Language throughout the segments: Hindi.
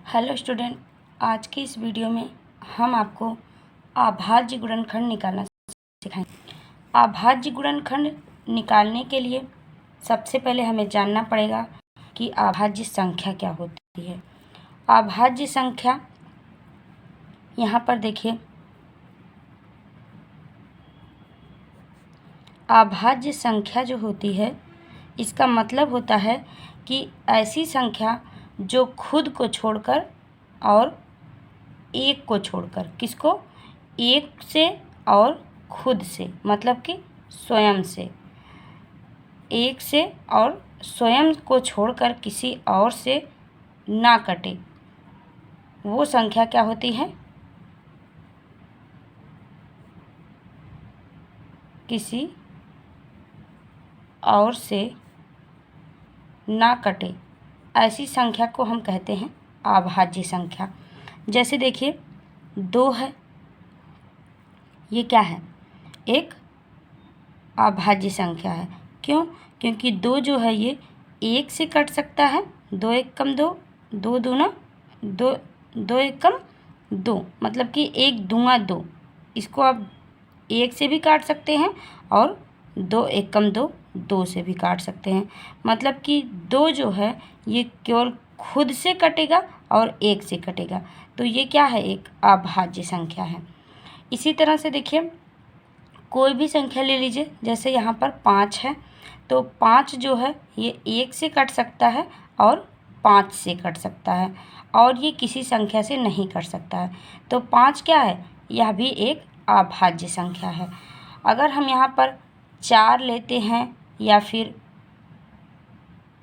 हेलो स्टूडेंट, आज की इस वीडियो में हम आपको अभाज्य गुणनखंड निकालना सिखाएंगे। अभाज्य गुणनखंड निकालने के लिए सबसे पहले हमें जानना पड़ेगा कि अभाज्य संख्या क्या होती है। अभाज्य संख्या यहाँ पर देखिए, अभाज्य संख्या जो होती है इसका मतलब होता है कि ऐसी संख्या जो खुद को छोड़कर और एक को छोड़कर, किसको, एक से और खुद से, मतलब कि स्वयं से, एक से और स्वयं को छोड़कर किसी और से ना कटे, वो संख्या क्या होती है, किसी और से ना कटे, ऐसी संख्या को हम कहते हैं अभाज्य संख्या। जैसे देखिए 2 है, ये क्या है, एक अभाज्य संख्या है। क्यों? क्योंकि 2 जो है ये 1 से कट सकता है, 2 1 कम 2, 2 दूना 2, 2 1 कम 2, मतलब कि 1 दूना 2। इसको आप 1 से भी काट सकते हैं और 2 1 कम 2, 2 से भी काट सकते हैं। मतलब कि 2 जो है ये केवल खुद से कटेगा और 1 से कटेगा, तो ये क्या है, एक अभाज्य संख्या है। इसी तरह से देखिए, कोई भी संख्या ले लीजिए, जैसे यहाँ पर 5 है, तो 5 जो है ये 1 से कट सकता है और 5 से कट सकता है, और ये किसी संख्या से नहीं कट सकता है। तो 5 क्या है, यह भी एक अभाज्य संख्या है। अगर हम यहाँ पर 4 लेते हैं या फिर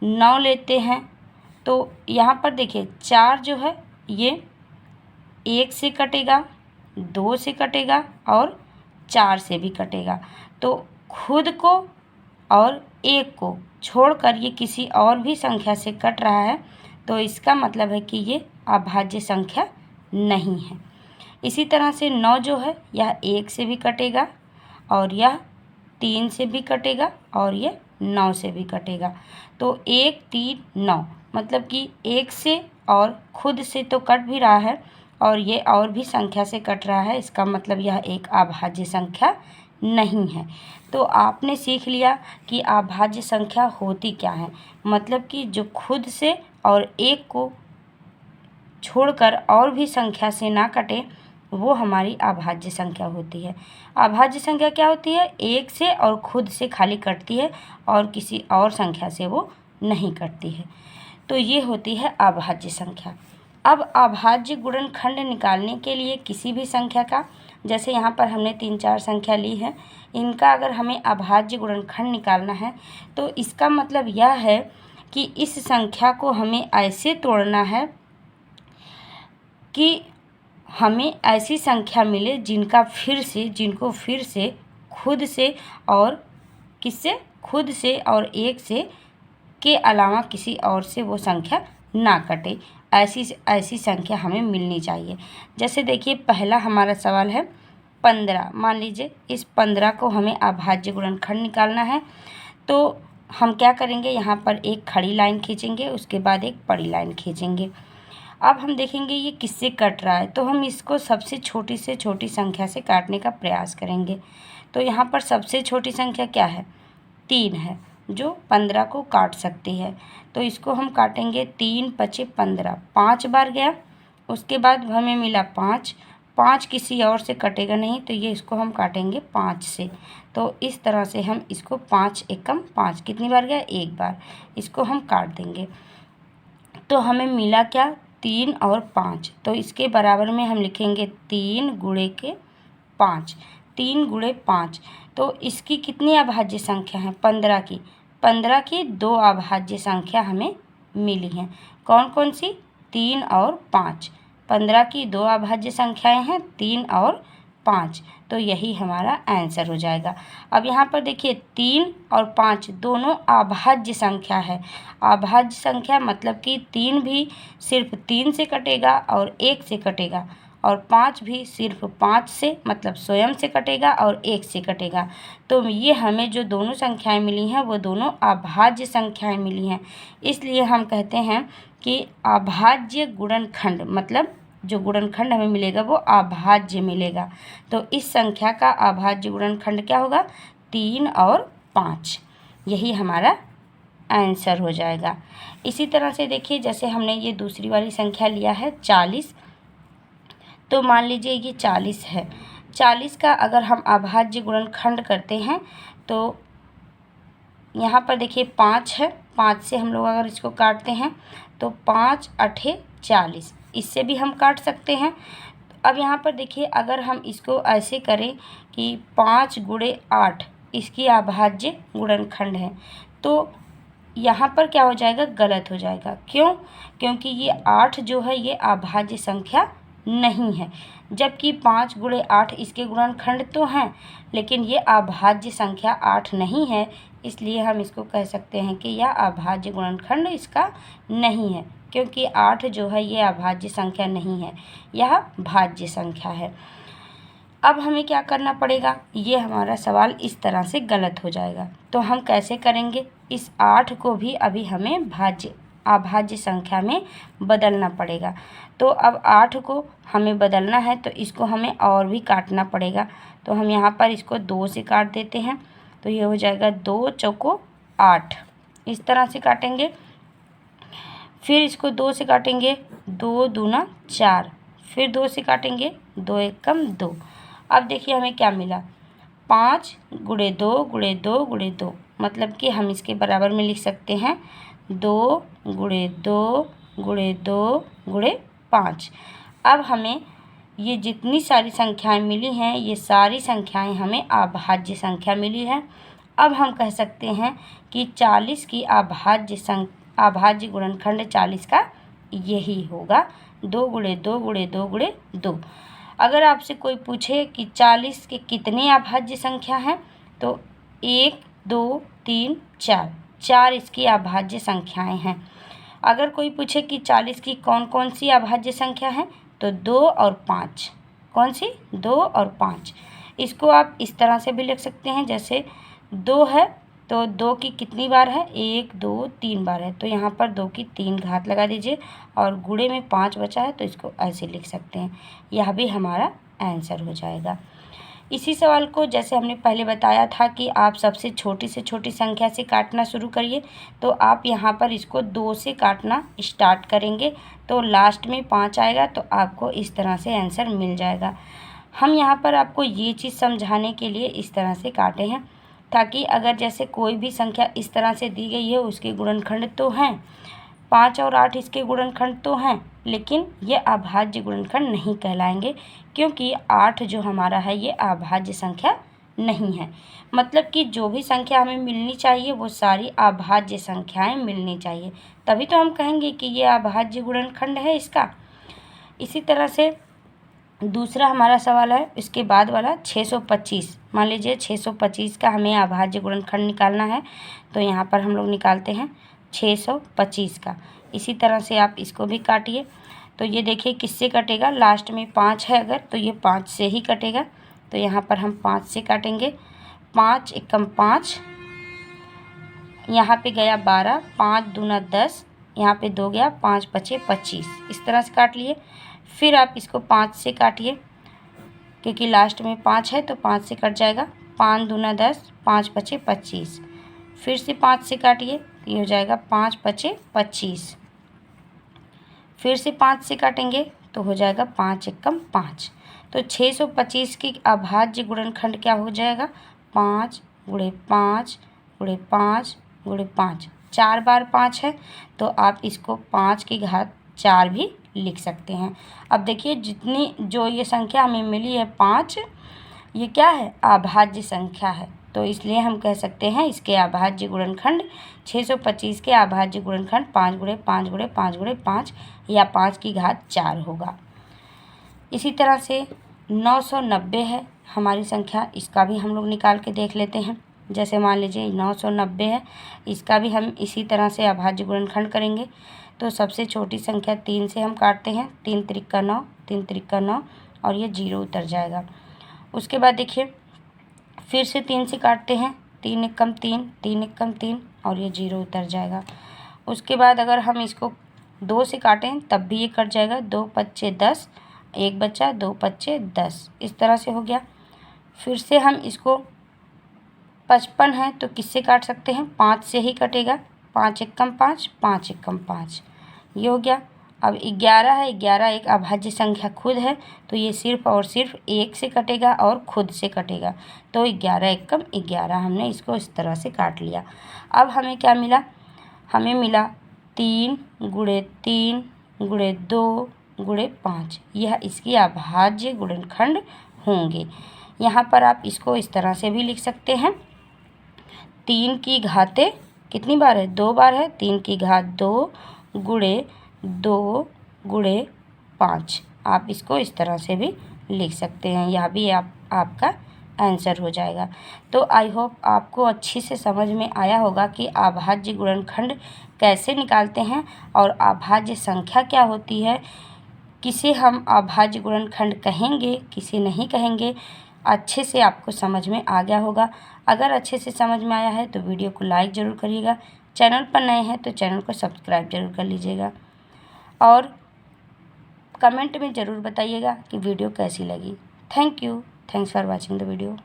9 लेते हैं, तो यहाँ पर देखिए 4 जो है ये 1 से कटेगा, 2 से कटेगा और 4 से भी कटेगा। तो खुद को और 1 को छोड़कर ये किसी और भी संख्या से कट रहा है, तो इसका मतलब है कि ये अभाज्य संख्या नहीं है। इसी तरह से 9 जो है यह 1 से भी कटेगा और यह 3 से भी कटेगा और ये 9 से भी कटेगा। तो 1 3 9, मतलब कि 1 से और खुद से तो कट भी रहा है और ये और भी संख्या से कट रहा है, इसका मतलब यह एक अभाज्य संख्या नहीं है। तो आपने सीख लिया कि अभाज्य संख्या होती क्या है, मतलब कि जो खुद से और एक को छोड़कर और भी संख्या से ना कटे, वो हमारी अभाज्य संख्या होती है। अभाज्य संख्या क्या होती है, एक से और खुद से खाली कटती है और किसी और संख्या से वो नहीं कटती है, तो ये होती है अभाज्य संख्या। अब अभाज्य गुणनखंड निकालने के लिए किसी भी संख्या का, जैसे यहाँ पर हमने 3 4 संख्या ली है, इनका अगर हमें अभाज्य गुणनखंड निकालना है तो इसका मतलब यह है कि इस संख्या को हमें ऐसे तोड़ना है कि हमें ऐसी संख्या मिले जिनको फिर से खुद से और किससे, खुद से और एक से के अलावा किसी और से वो संख्या ना कटे, ऐसी संख्या हमें मिलनी चाहिए। जैसे देखिए, पहला हमारा सवाल है 15। मान लीजिए इस 15 को हमें अभाज्य गुणनखंड निकालना है, तो हम क्या करेंगे, यहाँ पर एक खड़ी लाइन खींचेंगे, उसके बाद एक बड़ी लाइन खींचेंगे। अब हम देखेंगे ये किससे कट रहा है, तो हम इसको सबसे छोटी से छोटी संख्या से काटने का प्रयास करेंगे। तो यहाँ पर सबसे छोटी संख्या क्या है, 3 है, जो 15 को काट सकती है। तो इसको हम काटेंगे 3 5 15, 5 बार गया, उसके बाद हमें मिला 5, 5 किसी और से कटेगा नहीं, तो ये इसको हम काटेंगे 5 से। तो इस तरह से हम इसको 5 एकम 5 कितनी बार गया, 1 बार, इसको हम काट देंगे। तो हमें मिला क्या, 3 और 5, तो इसके बराबर में हम लिखेंगे 3 गुणे के 5, 3 गुणे 5। तो इसकी कितनी अभाज्य संख्या है, 15 की, 15 की 2 अभाज्य संख्या हमें मिली हैं। कौन कौन सी, 3 और 5। 15 की 2 अभाज्य संख्याएं हैं, 3 और 5, तो यही हमारा आंसर हो जाएगा। अब यहाँ पर देखिए 3 और 5 दोनों अभाज्य संख्या है। अभाज्य संख्या मतलब कि 3 भी सिर्फ 3 से कटेगा और 1 से कटेगा, और 5 भी सिर्फ 5 से मतलब स्वयं से कटेगा और 1 से कटेगा। तो ये हमें जो दोनों संख्याएं मिली हैं वो दोनों अभाज्य संख्याएं मिली हैं। इसलिए हम कहते हैं कि अभाज्य गुणनखंड, मतलब जो गुणनखंड हमें मिलेगा वो अभाज्य मिलेगा। तो इस संख्या का अभाज्य गुणनखंड क्या होगा? 3 और 5। यही हमारा आंसर हो जाएगा। इसी तरह से देखिए, जैसे हमने ये दूसरी वाली संख्या लिया है 40, तो मान लीजिए ये 40 है। 40 का अगर हम अभाज्य गुणनखंड करते हैं तो यहाँ पर देखिए 5 है, 5 से हम लोग अगर इसको काटते हैं तो 5 अठे 40, इससे भी हम काट सकते हैं। अब यहाँ पर देखिए, अगर हम इसको ऐसे करें कि 5 गुणे 8 इसकी अभाज्य गुणनखंड है, तो यहाँ पर क्या हो जाएगा? गलत हो जाएगा। क्यों? क्योंकि ये 8 जो है ये अभाज्य संख्या नहीं है, जबकि 5 गुणे 8 इसके गुणनखंड तो हैं, लेकिन ये अभाज्य संख्या 8 नहीं है। इसलिए हम इसको कह सकते हैं कि यह अभाज्य गुणनखंड इसका नहीं है, क्योंकि 8 जो है ये अभाज्य संख्या नहीं है, यह भाज्य संख्या है। अब हमें क्या करना पड़ेगा? ये हमारा सवाल इस तरह से गलत हो जाएगा। तो हम कैसे करेंगे? इस 8 को भी अभी हमें अभाज्य संख्या में बदलना पड़ेगा। तो अब 8 को हमें बदलना है तो इसको हमें और भी काटना पड़ेगा। तो हम यहाँ पर इसको 2 से काट देते हैं, तो ये हो जाएगा 2 चौको 8, इस तरह से काटेंगे। फिर इसको 2 से काटेंगे, 2 दूना 4, फिर 2 से काटेंगे, 2 एकम 2। अब देखिए हमें क्या मिला? 5 गुणे 2 गुणे 2 गुणे 2, मतलब कि हम इसके बराबर में लिख सकते हैं 2 गुणे 2 गुणे 2 गुणे 5। अब हमें ये जितनी सारी संख्याएं मिली हैं ये सारी संख्याएं हमें अभाज्य संख्या मिली है। अब हम कह सकते हैं कि 40 की अभाज्य गुणनखंड 40 का यही होगा, 2 गुणे 2 गुणे 2 गुणे 2। अगर आपसे कोई पूछे कि 40 के कितने अभाज्य संख्या हैं, तो 1 2 3 4, 4 इसकी अभाज्य संख्याएं हैं। अगर कोई पूछे कि 40 की कौन कौन सी अभाज्य संख्या है, तो 2 और 5। कौन सी? 2 और 5। इसको आप इस तरह से भी लिख सकते हैं, जैसे 2 है तो 2 की कितनी बार है? 1 2 3 बार है, तो यहाँ पर 2 की 3 घात लगा दीजिए और गुणे में 5 बचा है तो इसको ऐसे लिख सकते हैं। यह भी हमारा आंसर हो जाएगा। इसी सवाल को जैसे हमने पहले बताया था कि आप सबसे छोटी से छोटी संख्या से काटना शुरू करिए, तो आप यहाँ पर इसको 2 से काटना स्टार्ट करेंगे तो लास्ट में 5 आएगा, तो आपको इस तरह से आंसर मिल जाएगा। हम यहाँ पर आपको ये चीज़ समझाने के लिए इस तरह से काटे हैं, ताकि अगर जैसे कोई भी संख्या इस तरह से दी गई है उसके गुणनखंड तो हैं, 5 और 8 इसके गुणनखंड तो हैं, लेकिन ये अभाज्य गुणनखंड नहीं कहलाएंगे, क्योंकि 8 जो हमारा है ये अभाज्य संख्या नहीं है। मतलब कि जो भी संख्या हमें मिलनी चाहिए वो सारी अभाज्य संख्याएं मिलनी चाहिए, तभी तो हम कहेंगे कि ये अभाज्य गुणनखंड है इसका। इसी तरह से दूसरा हमारा सवाल है, इसके बाद वाला 625। मान लीजिए 625 का हमें अभाज्य गुणनखंड निकालना है, तो यहाँ पर हम लोग निकालते हैं 625 का। इसी तरह से आप इसको भी काटिए, तो ये देखिए किससे कटेगा? लास्ट में 5 है अगर, तो ये 5 से ही कटेगा। तो यहाँ पर हम 5 से काटेंगे, 5 एकम 5, यहाँ पे गया 12, 5 दूना 10, यहाँ पे 2 गया, 5 पचे 25, इस तरह से काट लिए। फिर आप इसको 5 से काटिए, क्योंकि लास्ट में 5 है तो 5 से कट जाएगा, 5 दूना 10, 5 पचे 25। फिर से 5 से काटिए, ये हो जाएगा 5 पचे 25। फिर से 5 से काटेंगे तो हो जाएगा 5 एकम 5। तो 625 की अभाज्य गुणनखंड क्या हो जाएगा? 5 गुणे 5 गुणे 5 गुणे 5, 4 बार 5 है, तो आप इसको 5 की घात 4 भी लिख सकते हैं। अब देखिए जितनी जो ये संख्या हमें मिली है 5, ये क्या है? अभाज्य संख्या है, तो इसलिए हम कह सकते हैं इसके अभाज्य गुणनखंड 625 के अभाज्य गुणनखंड 5 गुणे 5 गुणे 5 गुणे 5 या 5 की घात 4 होगा। इसी तरह से 990 है हमारी संख्या, इसका भी हम लोग निकाल के देख लेते हैं। जैसे मान लीजिए 990 है, इसका भी हम इसी तरह से अभाज्य गुणनखंड करेंगे। तो सबसे छोटी संख्या 3 से हम काटते हैं। 3 त्रिका 9, 3 त्रिका 9 और ये 0 उतर जाएगा। उसके बाद देखिए फिर से 3 से काटते हैं। 3 एकम 3, 3 एकम 3 और ये 0 उतर जाएगा। उसके बाद अगर हम इसको 2 से काटें तब भी ये कट जाएगा। 2 पच्चे 10, 1 बचा, 2 पच्चे 10, इस तरह से हो गया। फिर से हम इसको 55 है तो किससे काट सकते हैं? 5 से ही कटेगा। 5 एकम 5, 5 एकम 5, ये हो गया। अब 11 है, 11 एक अभाज्य संख्या खुद है तो ये सिर्फ और सिर्फ 1 से कटेगा और खुद से कटेगा। तो 11 एकम 11, हमने इसको इस तरह से काट लिया। अब हमें क्या मिला? हमें मिला 3 गुणे 3 गुणे 2 गुणे 5, यह इसकी अभाज्य गुणनखंड होंगे। यहाँ पर आप इसको इस तरह से भी लिख सकते हैं। 3 की घातें कितनी बार है? 2 बार है। 3 की घात 2 गुणे 2 गुणे 5, आप इसको इस तरह से भी लिख सकते हैं। यह भी आपका आंसर हो जाएगा। तो आई होप आपको अच्छी से समझ में आया होगा कि अभाज्य गुणनखंड कैसे निकालते हैं और अभाज्य संख्या क्या होती है, किसे हम अभाज्य गुणनखंड कहेंगे, किसे नहीं कहेंगे। अच्छे से आपको समझ में आ गया होगा। अगर अच्छे से समझ में आया है तो वीडियो को लाइक ज़रूर करिएगा। चैनल पर नए हैं तो चैनल को सब्सक्राइब ज़रूर कर लीजिएगा और कमेंट में ज़रूर बताइएगा कि वीडियो कैसी लगी। Thank you. Thanks for watching the video.